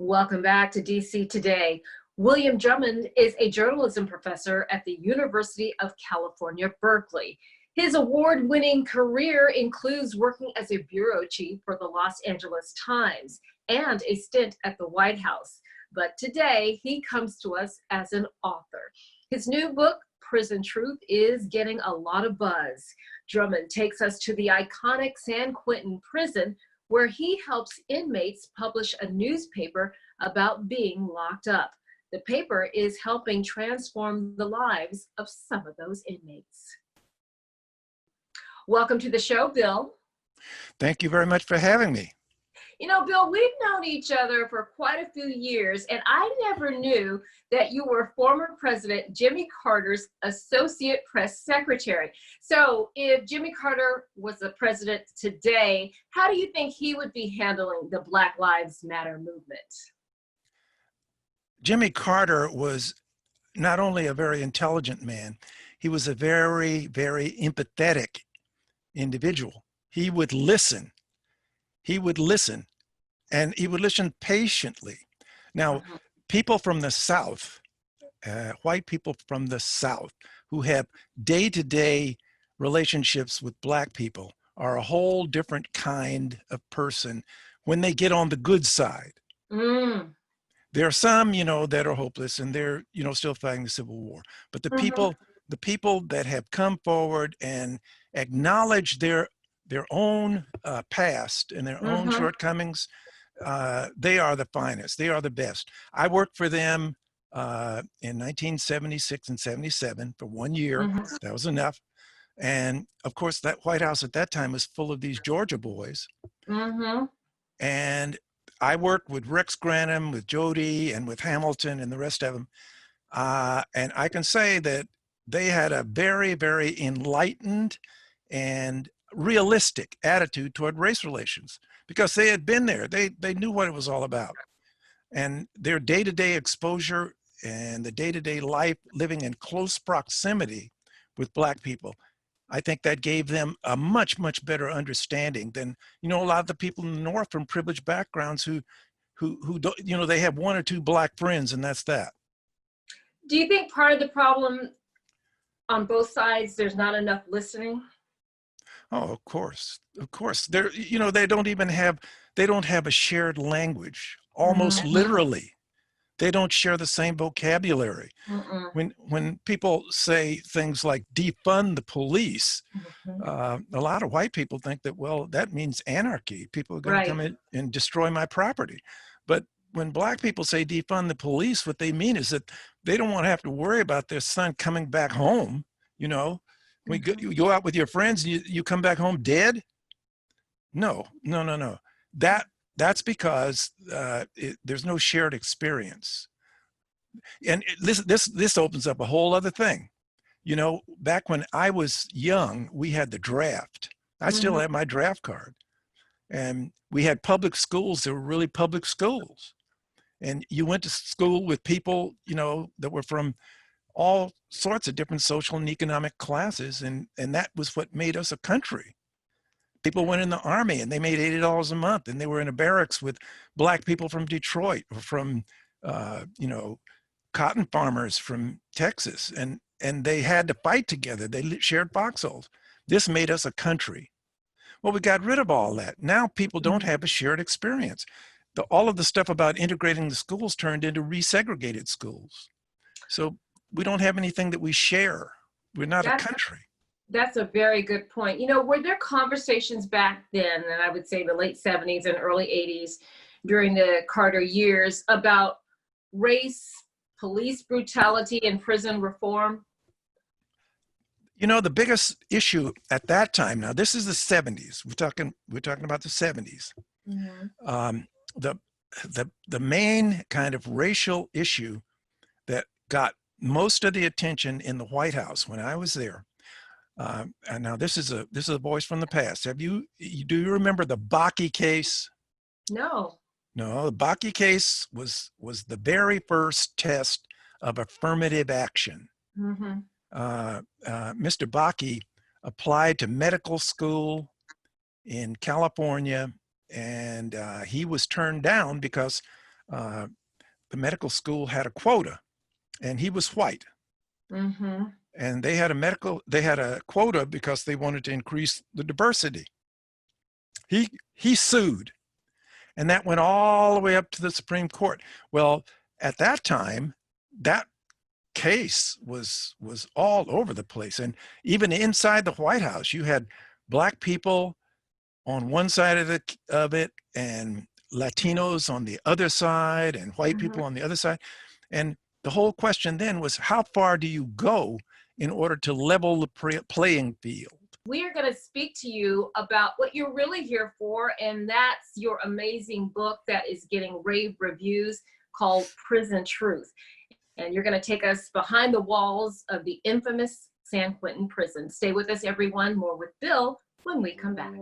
Welcome back to DC Today. William Drummond is a journalism professor at the University of California, Berkeley. His award-winning career includes working as a bureau chief for the Los Angeles Times and a stint at the White House. But today, he comes to us as an author. His new book, Prison Truth, is getting a lot of buzz. Drummond takes us to the iconic San Quentin prison, where he helps inmates publish a newspaper about being locked up. The paper is helping transform the lives of some of those inmates. Welcome to the show, Bill. Thank you very much for having me. You know, Bill, we've known each other for quite a few years, and I never knew that you were former President Jimmy Carter's associate press secretary. So if Jimmy Carter was the president today, how do you think he would be handling the Black Lives Matter movement? Jimmy Carter was not only a very intelligent man, he was a very, very empathetic individual. He would listen. He would listen, and he would listen patiently. Now, people from the South, white people from the South who have day-to-day relationships with Black people are a whole different kind of person when they get on the good side. There are some, that are hopeless and they're, still fighting the Civil War. But the people that have come forward and acknowledge their own past and their own shortcomings, they are the finest. They are the best. I worked for them in 1976 and 77 for 1 year. That was enough. And of course, that White House at that time was full of these Georgia boys. And I worked with Rex Granum, with Jody, and with Hamilton and the rest of them. And I can say that they had a very, very enlightened and realistic attitude toward race relations because they had been there. They knew what it was all about. And their day-to-day exposure and the day-to-day life living in close proximity with Black people, I think that gave them a much, much better understanding than, a lot of the people in the North from privileged backgrounds who don't, they have one or two Black friends and that's that. Do you think part of the problem on both sides, there's not enough listening? Oh, of course. They're, they don't have a shared language, almost literally. They don't share the same vocabulary. When people say things like defund the police, a lot of white people think that, well, that means anarchy. People are going to come in and destroy my property. But when Black people say defund the police, what they mean is that they don't want to have to worry about their son coming back home. When you go out with your friends and you come back home dead. No. That's because there's no shared experience. And this opens up a whole other thing. Back when I was young, we had the draft. I still have my draft card. And we had public schools that were really public schools. And you went to school with people, that were from all sorts of different social and economic classes. And that was what made us a country. People went in the Army and they made $80 a month and they were in a barracks with Black people from Detroit or from, cotton farmers from Texas. And they had to fight together. They shared foxholes. This made us a country. Well, we got rid of all that. Now people don't have a shared experience. All of the stuff about integrating the schools turned into resegregated schools. So we don't have anything that we share. We're not a country. That's a very good point. Were there conversations back then, and I would say the late 70s and early 80s during the Carter years, about race, police brutality, and prison reform? The biggest issue at that time, now this is the 70s. We're talking about the 70s. The main kind of racial issue that got most of the attention in the White House when I was there. And now this is a voice from the past. Do you remember the Bakke case? No. No, the Bakke case was the very first test of affirmative action. Mr. Bakke applied to medical school in California, and he was turned down because uh, the medical school had a quota, and he was white. Mm-hmm. And they had a quota because they wanted to increase the diversity. He sued, and that went all the way up to the Supreme Court. Well, at that time, that case was all over the place, and even inside the White House, you had Black people on one side of it, and Latinos on the other side, and white Mm-hmm. people on the other side. And the whole question then was, how far do you go in order to level the playing field? We are going to speak to you about what you're really here for, and that's your amazing book that is getting rave reviews called Prison Truth. And you're going to take us behind the walls of the infamous San Quentin prison. Stay with us, everyone. More with Bill when we come back.